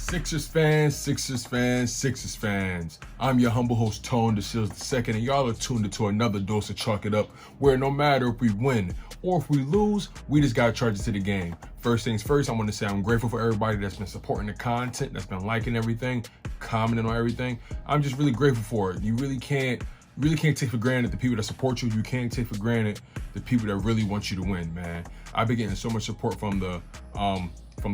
Sixers fans. I'm your humble host, Tone DeShields II, and y'all are tuned into another dose of Chalk It Up, where no matter if we win or if we lose, we just got to charge it to the game. First things first, I want to say I'm grateful for everybody that's been supporting the content, that's been liking everything, commenting on everything. I'm just really grateful for it. You really can't take for granted the people that support you. You can't take for granted the people that really want you to win, man. I've been getting so much support from the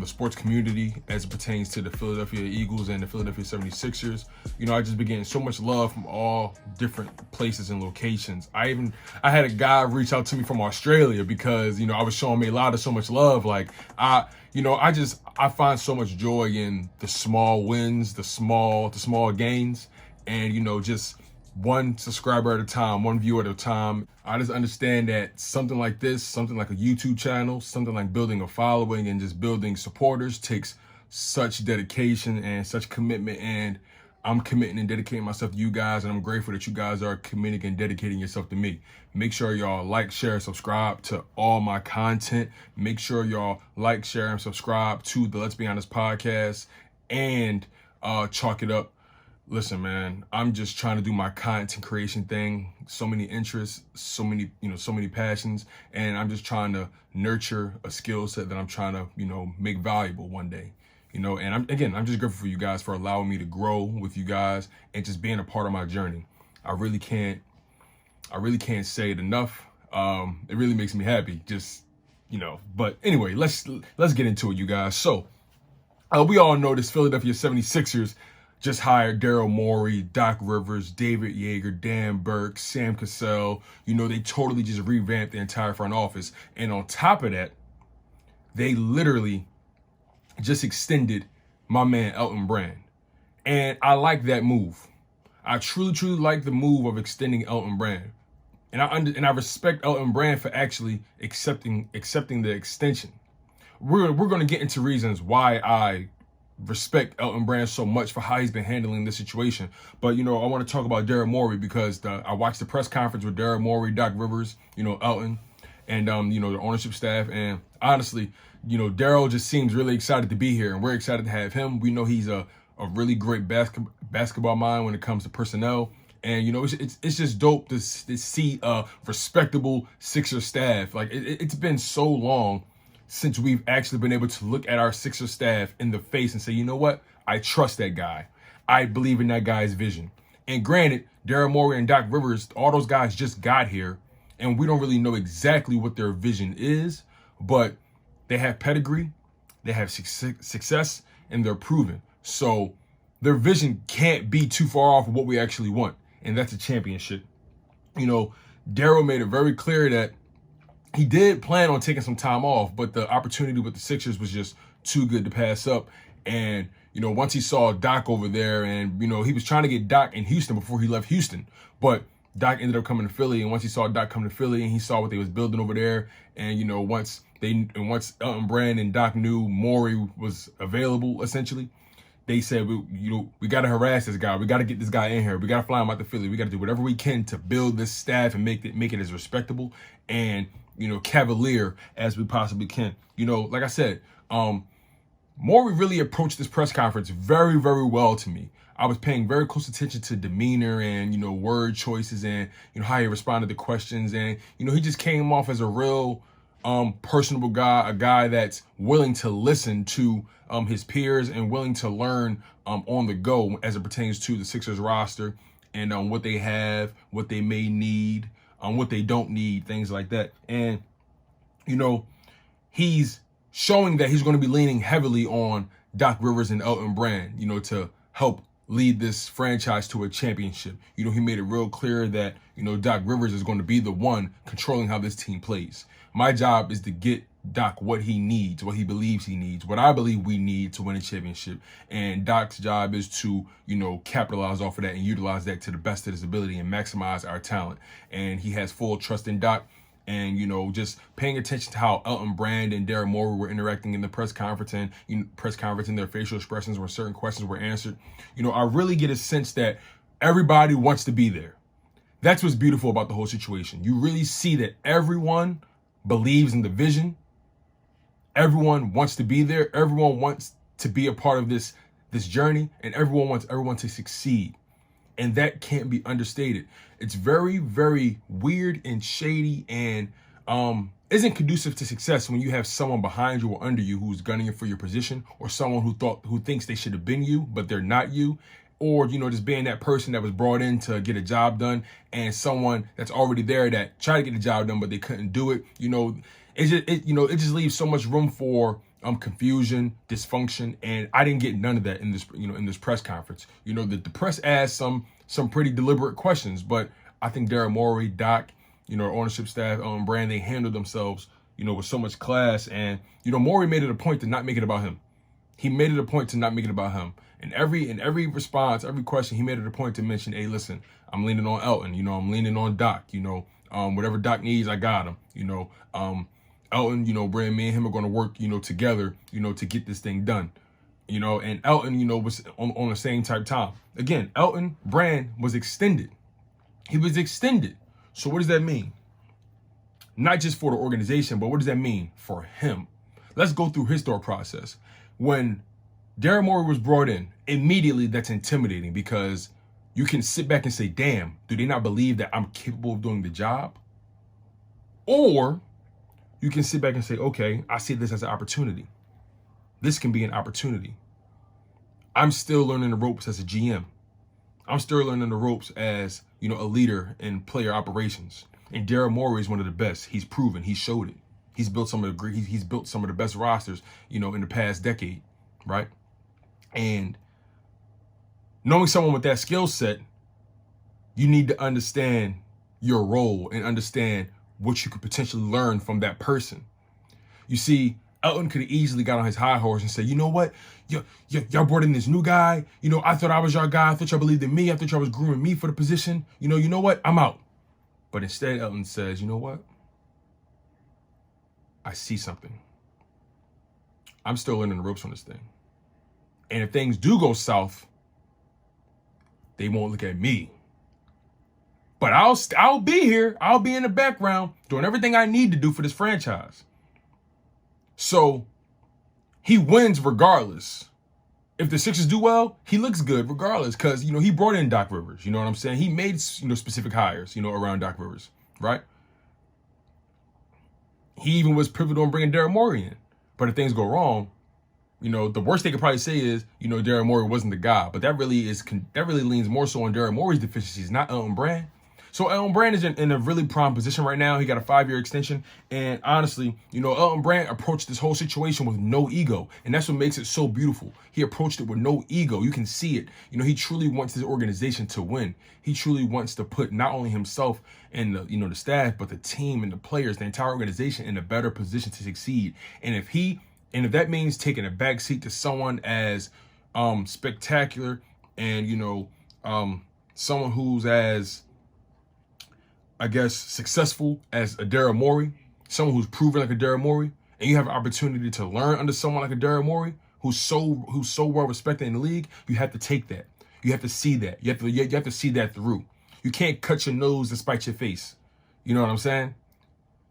sports community as it pertains to the Philadelphia Eagles and the Philadelphia 76ers. You know, I just been getting so much love from all different places and locations. I had a guy reach out to me from Australia because, you know, I was showing Maylada so much love. Like, I find so much joy in the small wins, the small gains, and, you know, just one subscriber at a time, one viewer at a time. I just understand that something like this, something like a YouTube channel, something like building a following and just building supporters takes such dedication and such commitment. And I'm committing and dedicating myself to you guys, and I'm grateful that you guys are committing and dedicating yourself to me. Make sure y'all like, share, and subscribe to all my content. Make sure y'all like, share, and subscribe to the Let's Be Honest podcast and Chalk It Up. Listen, man, I'm just trying to do my content creation thing. So many interests, so many passions, and I'm just trying to nurture a skill set that I'm trying to, make valuable one day. And I'm just grateful for you guys for allowing me to grow with you guys and just being a part of my journey. I really can't say it enough. It really makes me happy, but anyway, let's get into it, you guys. So, we all know this Philadelphia 76ers just hired Daryl Morey, Doc Rivers, David Yeager, Dan Burke, Sam Cassell. They totally just revamped the entire front office. And on top of that, they literally just extended my man Elton Brand. And I like that move. I truly like the move of extending Elton Brand. And I respect Elton Brand for actually accepting the extension. We're going to get into reasons why I respect Elton Brand so much for how he's been handling this situation. But, I want to talk about Daryl Morey because I watched the press conference with Daryl Morey, Doc Rivers, Elton, and, the ownership staff. And honestly, Daryl just seems really excited to be here, and we're excited to have him. We know he's a really great basketball mind when it comes to personnel. And, it's just dope to see a respectable Sixers staff. Like, it's been so long since we've actually been able to look at our Sixers staff in the face and say, you know what? I trust that guy. I believe in that guy's vision. And granted, Daryl Morey and Doc Rivers, all those guys just got here, and we don't really know exactly what their vision is, but they have pedigree, they have success, and they're proven. So their vision can't be too far off of what we actually want, and that's a championship. Daryl made it very clear that he did plan on taking some time off, but the opportunity with the Sixers was just too good to pass up. And, once he saw Doc over there and, he was trying to get Doc in Houston before he left Houston, but Doc ended up coming to Philly. And once he saw Doc come to Philly and he saw what they was building over there, and, once Elton Brand and Doc knew Morey was available, essentially, they said, we got to harass this guy. We got to get this guy in here. We got to fly him out to Philly. We got to do whatever we can to build this staff and make it as respectable and, cavalier as we possibly can. Like I said, Morey really approached this press conference very, very well to me. I was paying very close attention to demeanor and, word choices and, how he responded to questions. And, he just came off as a real personable guy, a guy that's willing to listen to his peers and willing to learn on the go as it pertains to the Sixers roster and what they have, what they may need, what they don't need, things like that. And, he's showing that he's going to be leaning heavily on Doc Rivers and Elton Brand, to help lead this franchise to a championship. He made it real clear that, Doc Rivers is going to be the one controlling how this team plays. My job is to get Doc what he needs, what he believes he needs, what I believe we need to win a championship. And Doc's job is to, capitalize off of that and utilize that to the best of his ability and maximize our talent. And he has full trust in Doc. And, just paying attention to how Elton Brand and Daryl Morey were interacting in the press conference and their facial expressions where certain questions were answered. I really get a sense that everybody wants to be there. That's what's beautiful about the whole situation. You really see that everyone believes in the vision. Everyone wants to be there. Everyone wants to be a part of this this journey, and everyone wants everyone to succeed. And that can't be understated. It's very, very weird and shady, and isn't conducive to success when you have someone behind you or under you who's gunning for your position, or someone who thinks they should have been you, but they're not you. Or, just being that person that was brought in to get a job done, and someone that's already there that tried to get the job done, but they couldn't do it. It just leaves so much room for confusion, dysfunction, and I didn't get none of that in this press conference. The press asked some pretty deliberate questions, but I think Daryl Morey, Doc, ownership staff, Elton Brand, they handled themselves, with so much class. And Morey made it a point to not make it about him. He made it a point to not make it about him. In every response, every question, he made it a point to mention, hey, listen, I'm leaning on Elton, I'm leaning on Doc, whatever Doc needs, I got him, Elton, Brand, me and him are going to work, together, to get this thing done, and Elton, was on the same type time. Again, Elton Brand was extended. He was extended. So what does that mean? Not just for the organization, but what does that mean for him? Let's go through his thought process. When Daryl Morey was brought in, immediately that's intimidating, because you can sit back and say, damn, do they not believe that I'm capable of doing the job? Or you can sit back and say, okay, I see this as an opportunity. This can be an opportunity. I'm still learning the ropes as a GM. I'm still learning the ropes as, a leader in player operations. And Daryl Morey is one of the best. He's proven, he showed it. He's built some of the best rosters, in the past decade, right? And knowing someone with that skill set, you need to understand your role and understand what you could potentially learn from that person. You see, Elton could have easily got on his high horse and said, you know what? Y'all brought in this new guy. I thought I was your guy. I thought y'all believed in me. I thought y'all was grooming me for the position. You know what? I'm out. But instead, Elton says, you know what? I see something. I'm still learning the ropes on this thing. And if things do go south, they won't look at me. But I'll be here. I'll be in the background doing everything I need to do for this franchise. So he wins regardless. If the Sixers do well, he looks good regardless, because, he brought in Doc Rivers. You know what I'm saying? He made, specific hires, around Doc Rivers, right? He even was pivotal in bringing Daryl Morey in. But if things go wrong, the worst they could probably say is, Daryl Morey wasn't the guy. But that really leans more so on Daryl Morey's deficiencies, not Elton Brand. So Elton Brand is in a really prime position right now. He got a 5-year extension. And honestly, Elton Brand approached this whole situation with no ego. And that's what makes it so beautiful. He approached it with no ego. You can see it. He truly wants this organization to win. He truly wants to put not only himself and the staff, but the team and the players, the entire organization, in a better position to succeed. And if that means taking a backseat to someone as spectacular and someone who's as, I guess, successful as a Daryl Morey, someone who's proven like a Daryl Morey, and you have an opportunity to learn under someone like a Daryl Morey who's so well respected in the league, you have to take that. You have to see that. You have to see that through. You can't cut your nose to spite your face. You know what I'm saying?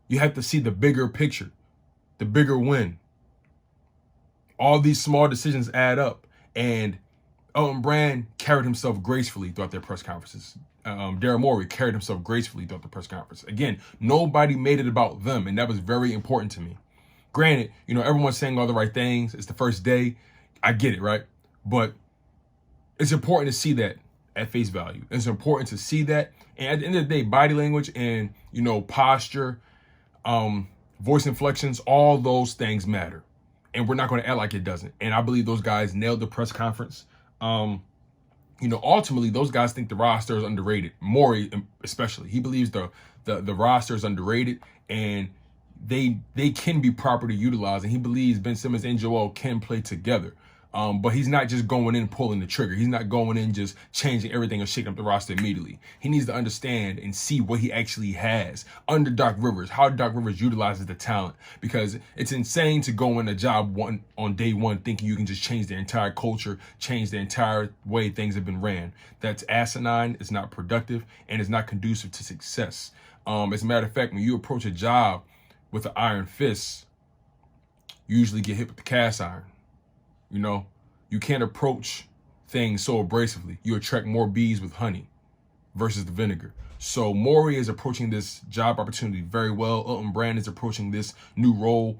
You have to see the bigger picture, the bigger win. All these small decisions add up, and Elton Brand carried himself gracefully throughout their press conferences. Daryl Morey carried himself gracefully throughout the press conference. Again, nobody made it about them, and that was very important to me. Granted, everyone's saying all the right things. It's the first day. I get it, right? But it's important to see that at face value. It's important to see that. And at the end of the day, body language and, posture, voice inflections, all those things matter. And we're not going to act like it doesn't. And I believe those guys nailed the press conference. Ultimately, those guys think the roster is underrated. Morey, especially, he believes the roster is underrated, and they can be properly utilized. And he believes Ben Simmons and Joel can play together. But he's not just going in pulling the trigger. He's not going in just changing everything and shaking up the roster immediately. He needs to understand and see what he actually has under Doc Rivers, how Doc Rivers utilizes the talent. Because it's insane to go in a job on day one thinking you can just change the entire culture, change the entire way things have been ran. That's asinine, it's not productive, and it's not conducive to success. As a matter of fact, when you approach a job with an iron fist, you usually get hit with the cast iron. You You can't approach things so abrasively. You attract more bees with honey versus the vinegar. So Morey is approaching this job opportunity very well. Elton Brand is approaching this new role,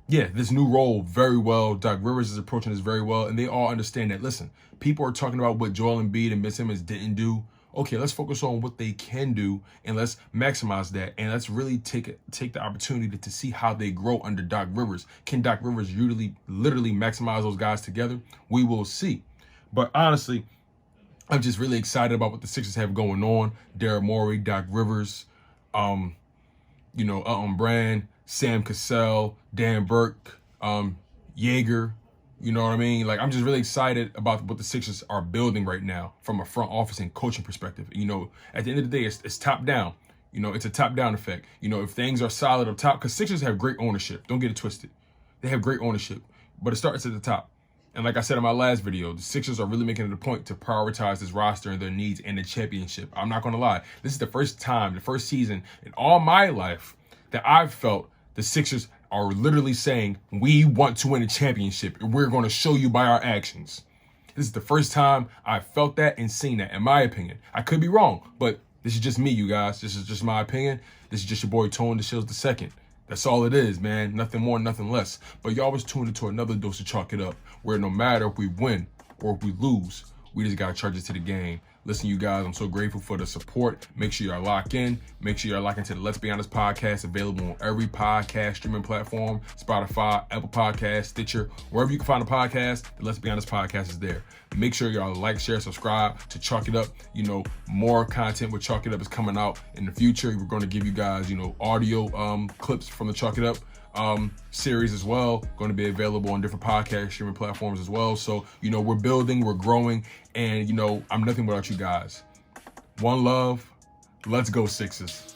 this new role very well. Doc Rivers is approaching this very well. And they all understand that, listen, people are talking about what Joel Embiid and Ben Simmons didn't do. Okay, let's focus on what they can do and let's maximize that. And let's really take the opportunity to see how they grow under Doc Rivers. Can Doc Rivers literally maximize those guys together? We will see. But honestly, I'm just really excited about what the Sixers have going on. Daryl Morey, Doc Rivers, Elton Brand, Sam Cassell, Dan Burke, Yeager. You know what I mean? Like, I'm just really excited about what the Sixers are building right now from a front office and coaching perspective. At the end of the day, it's top down. It's a top down effect. If things are solid up top, because Sixers have great ownership. Don't get it twisted. They have great ownership, but it starts at the top. And like I said in my last video, the Sixers are really making it a point to prioritize this roster and their needs and the championship. I'm not going to lie. This is the first season in all my life that I've felt the Sixers are literally saying, we want to win a championship and we're going to show you by our actions. This is the first time I've felt that and seen that, in my opinion. I could be wrong, but this is just me, you guys. This is just my opinion. This is just your boy, Tone the Shields II. That's all it is, man. Nothing more, nothing less. But y'all was tuned into another dose of Chalk It Up, where no matter if we win or if we lose, we just got to charge it to the game. Listen, you guys, I'm so grateful for the support. Make sure y'all lock in. Make sure y'all lock into the Let's Be Honest podcast, available on every podcast streaming platform, Spotify, Apple Podcasts, Stitcher, wherever you can find a podcast, the Let's Be Honest podcast is there. Make sure y'all like, share, subscribe to Chalk It Up. More content with Chalk It Up is coming out in the future. We're going to give you guys, audio clips from the Chalk It Up series as well, going to be available on different podcast streaming platforms as well. So, we're building, we're growing, and, I'm nothing without you guys. One love. Let's go Sixers.